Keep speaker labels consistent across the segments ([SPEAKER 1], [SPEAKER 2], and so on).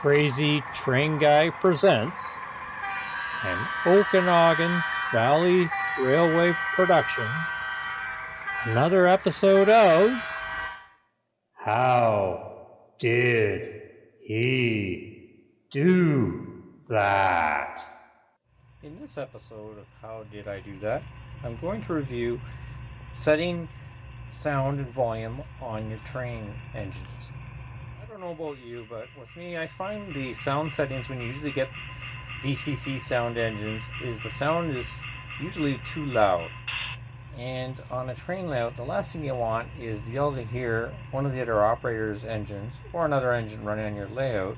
[SPEAKER 1] Crazy Train Guy presents an Okanagan Valley Railway production. Another episode of How Did He Do That? In this episode of How Did I Do That, I'm going to review setting sound and volume on your train engines. I don't know about you, but with me, I find the sound settings when you usually get DCC sound engines is the sound is usually too loud. And on a train layout, the last thing you want is to be able to hear one of the other operator's engines or another engine running on your layout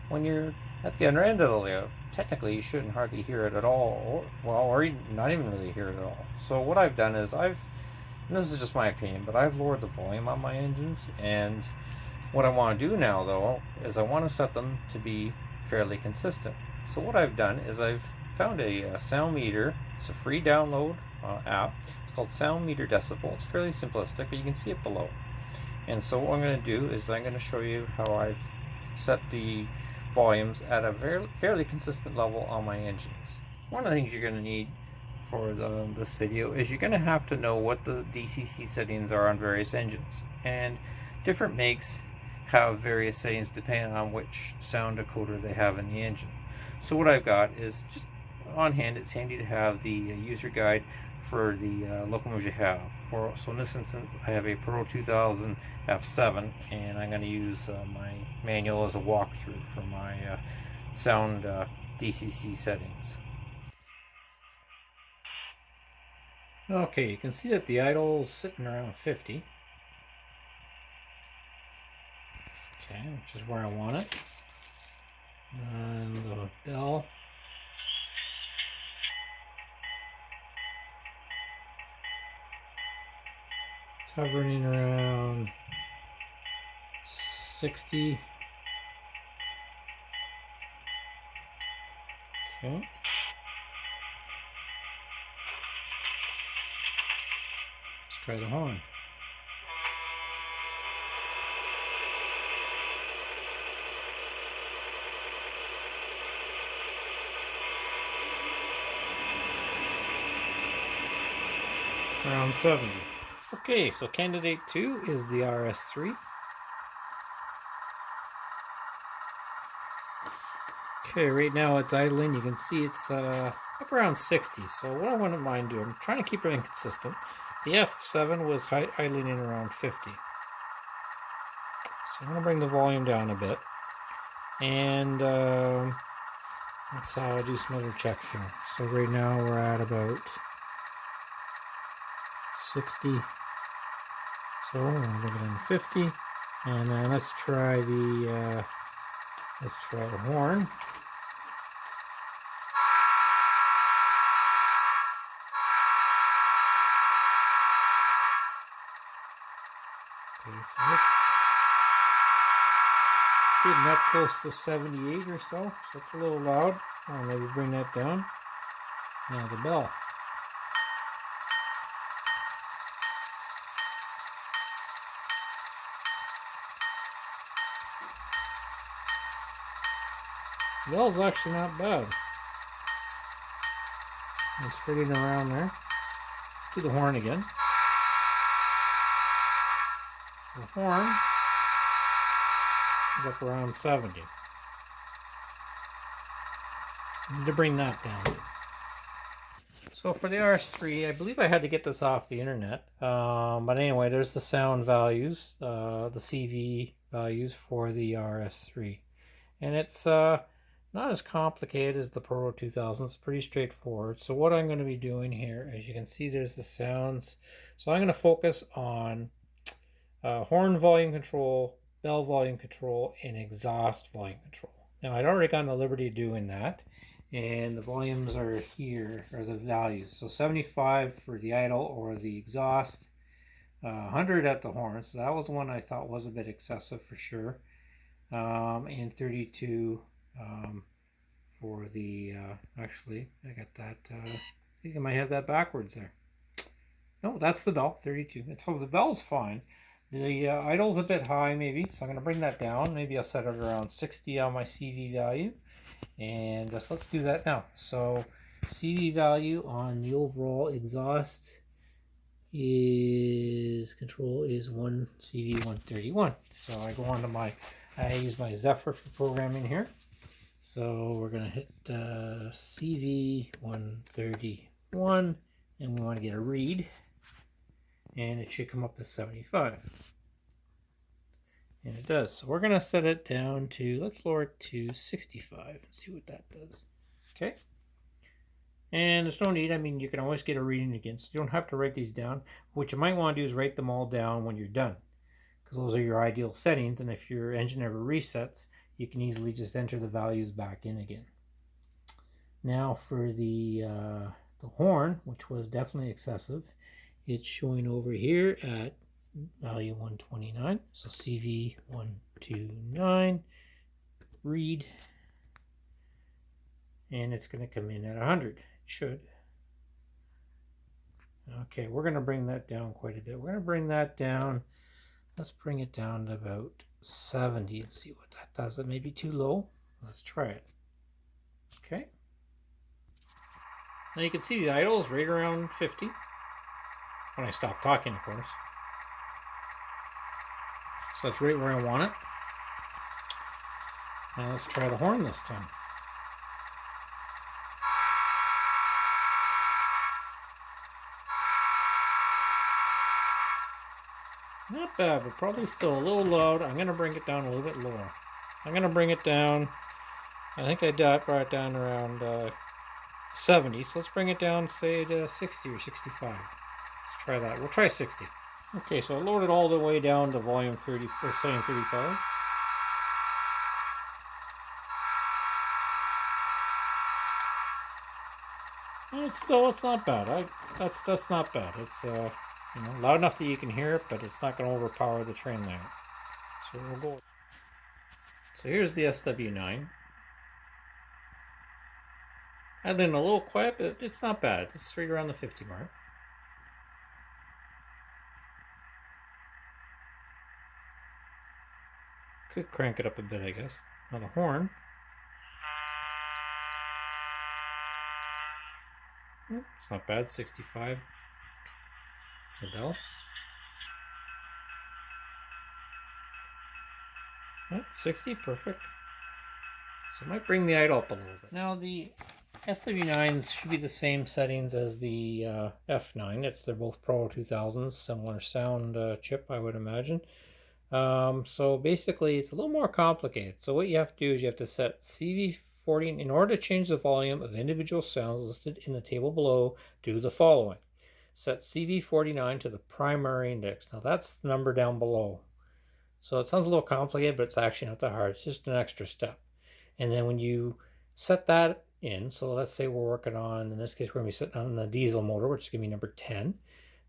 [SPEAKER 1] when you're at the other end of the layout. Technically, you shouldn't hardly hear it at all, or not even really hear it at all. So what I've done is and this is just my opinion, but I've lowered the volume on my engines, and what I want to do now, though, is I want to set them to be fairly consistent. So what I've done is I've found a sound meter. It's a free download app. It's called Sound Meter Decibel. It's fairly simplistic, but you can see it below. And so what I'm going to do is I'm going to show you how I've set the volumes at a fairly consistent level on my engines. One of the things you're going to need for this video is you're going to have to know what the DCC settings are on various engines. And different makes have various settings depending on which sound decoder they have in the engine. So what I've got is just on hand. It's handy to have the user guide for the locomotives you have. So in this instance, I have a Pro 2000 F7, and I'm going to use my manual as a walkthrough for my sound DCC settings. Okay, you can see that the idle is sitting around 50. Okay, which is where I want it. And the bell. It's hovering around 60. Okay. Let's try the horn. Around 70. Okay, so candidate 2 is the RS3. Okay, right now it's idling. You can see it's up around 60. So what I wouldn't mind doing, I'm trying to keep everything consistent. The F7 was idling in around 50. So I'm going to bring the volume down a bit. And that's how I'll do some other checks here. So right now we're at about 60. So I'm going to bring it in 50. And then let's try the horn. Okay, so it's getting up close to 78 or so it's a little loud. I'll maybe bring that down. Now the bell. The bell's actually not bad. It's fitting around there. Let's do the horn again. So the horn is up around 70. I need to bring that down. So for the RS3, I believe I had to get this off the internet. But anyway, there's the sound values, the CV values for the RS3. And it's not as complicated as the Pro 2000. It's pretty straightforward. So what I'm going to be doing here, as you can see, there's the sounds. So I'm going to focus on horn volume control, bell volume control, and exhaust volume control. Now I'd already gotten the liberty of doing that, and the volumes are here, or the values. So 75 for the idle or the exhaust, 100 at the horn. So that was one I thought was a bit excessive for sure. And 32 for the actually I got that I think I might have that backwards there. No, that's the bell, 32. The bell's fine. The idle's a bit high maybe, so I'm going to bring that down. Maybe I'll set it around 60 on my CV value. And just let's do that now. So CV value on the overall exhaust is control is 1 CV 131. So I go on to I use my Zephyr for programming here. So we're going to hit CV 131 and we want to get a read. And it should come up as 75. And it does. So we're going to set it down to, let's lower it to 65 and see what that does. Okay. And there's no need. I mean, you can always get a reading again. So you don't have to write these down. What you might want to do is write them all down when you're done, because those are your ideal settings. And if your engine ever resets, you can easily just enter the values back in again. Now for the horn, which was definitely excessive, it's showing over here at value 129. So CV 129, read, and it's going to come in at 100. It should. Okay, we're going to bring that down quite a bit. We're going to bring that down. Let's bring it down to about 70 and see what that does. It may be too low. Let's try it. Okay. Now you can see the idle is right around 50. When I stop talking, of course. So that's right where I want it. Now let's try the horn this time. Not bad, but probably still a little loud. I'm going to bring it down a little bit lower. I'm going to bring it down. I think I brought it down around 70. So let's bring it down, say, to 60 or 65. Let's try that. We'll try 60. Okay, so I lowered it all the way down to volume 30, or setting 35. It's not bad. That's not bad. It's loud enough that you can hear it, but it's not going to overpower the train layout. So we'll go. So here's the SW9. I've been a little quiet, but it's not bad. It's right around the 50 mark. Could crank it up a bit, I guess. Now the horn. It's not bad, 65. The bell. 60, perfect. So I might bring the idle up a little bit. Now the SW9s should be the same settings as the F9. They're both Pro 2000s, similar sound chip, I would imagine. So basically it's a little more complicated. So what you have to do is you have to set CV40. In order to change the volume of individual sounds listed in the table below, do the following. Set CV49 to the primary index. Now that's the number down below. So it sounds a little complicated, but it's actually not that hard. It's just an extra step. And then when you set that in, so let's say we're working on, in this case, we're going to be sitting on the diesel motor, which is going to be number 10.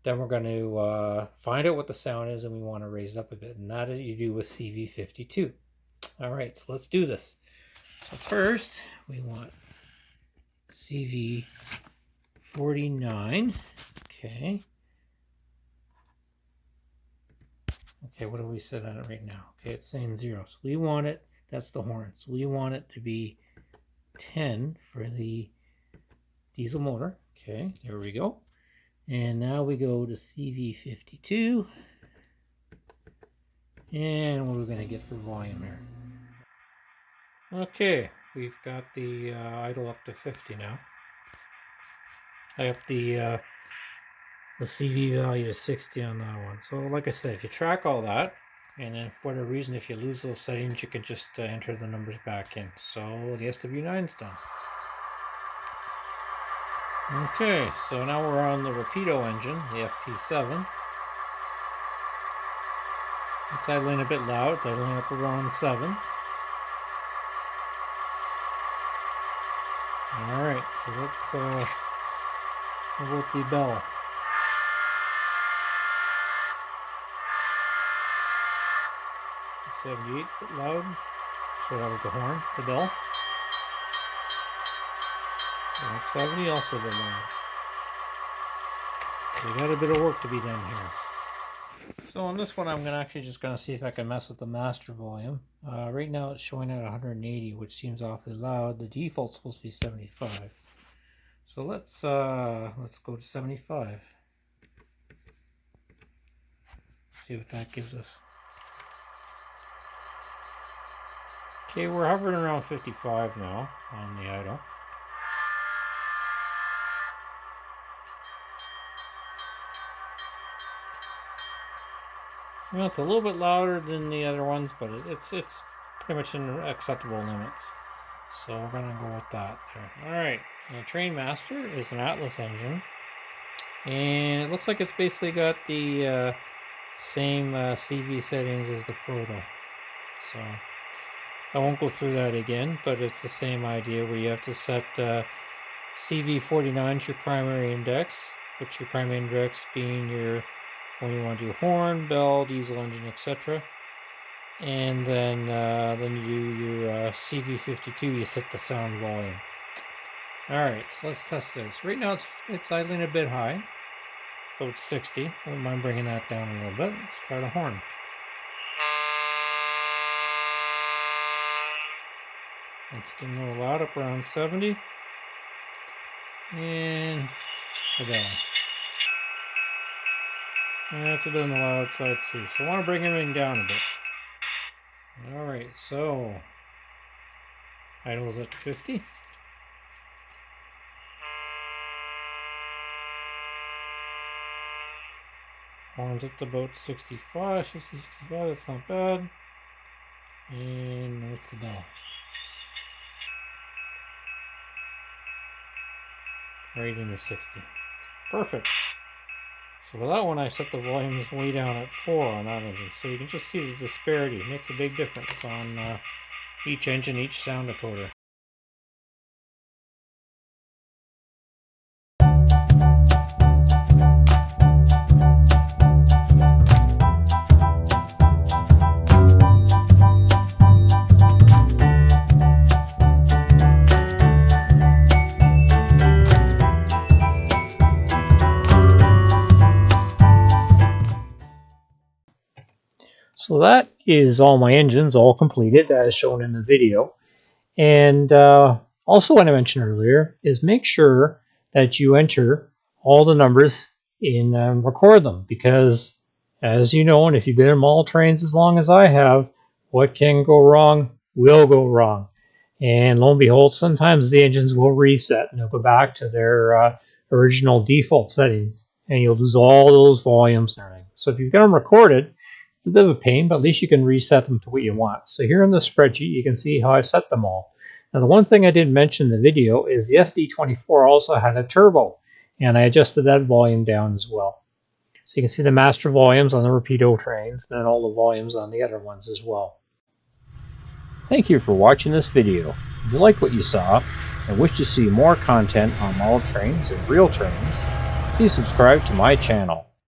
[SPEAKER 1] Then we're going to find out what the sound is, and we want to raise it up a bit. And that you do with CV52. All right, so let's do this. So first, we want CV49. Okay. Okay, what do we set on it right now? Okay, it's saying 0. So we want it, that's the horn. So we want it to be 10 for the diesel motor. Okay, there we go. And now we go to CV52. And what are we going to get for volume here? Okay, we've got the idle up to 50 now. I have the CV value is 60 on that one. So like I said, if you track all that, and then for whatever reason, if you lose those settings, you can just enter the numbers back in. So the SW9's done. Okay, so now we're on the Rapido engine, the FP7. It's idling a bit loud. It's idling up around 7. Alright, so let's work the bell. It's 78, a bit loud. So that was the horn, the bell. And 70, also a bit loud. So we got a bit of work to be done here. So on this one, I'm actually just going to see if I can mess with the master volume. Right now it's showing at 180, which seems awfully loud. The default's supposed to be 75. So let's go to 75. See what that gives us. Okay, we're hovering around 55 now on the idle. You know, it's a little bit louder than the other ones, but it's pretty much in acceptable limits. So we're gonna go with that there. All right, the Trainmaster is an Atlas engine, and it looks like it's basically got the same CV settings as the Proto. So I won't go through that again, but it's the same idea where you have to set CV49 to your primary index, which your primary index being your when you want to do horn, bell, diesel engine, etc. And then you do your CV52, you set the sound volume. Alright, so let's test this. Right now it's idling a bit high, about 60. I don't mind bringing that down a little bit. Let's try the horn. It's getting a little loud, up around 70. And the bell. That's a bit on the loud side too. So I want to bring everything down a bit. Alright, so idle's at 50. Horn's at about 65, 60, 65, that's not bad. And what's the bell? Right into 60. Perfect. So for that one, I set the volumes way down at 4 on that engine. So you can just see the disparity. It makes a big difference on each engine, each sound decoder. So that is all my engines, all completed as shown in the video. And also what I mentioned earlier is make sure that you enter all the numbers in and record them, because as you know, and if you've been in model trains as long as I have, what can go wrong will go wrong. And lo and behold, sometimes the engines will reset and they'll go back to their original default settings, and you'll lose all those volumes and everything. So if you've got them recorded, it's a bit of a pain, but at least you can reset them to what you want. So here in the spreadsheet, you can see how I set them all. Now, the one thing I didn't mention in the video is the SD24 also had a turbo, and I adjusted that volume down as well. So you can see the master volumes on the Rapido trains, and then all the volumes on the other ones as well. Thank you for watching this video. If you like what you saw and wish to see more content on model trains and real trains, please subscribe to my channel.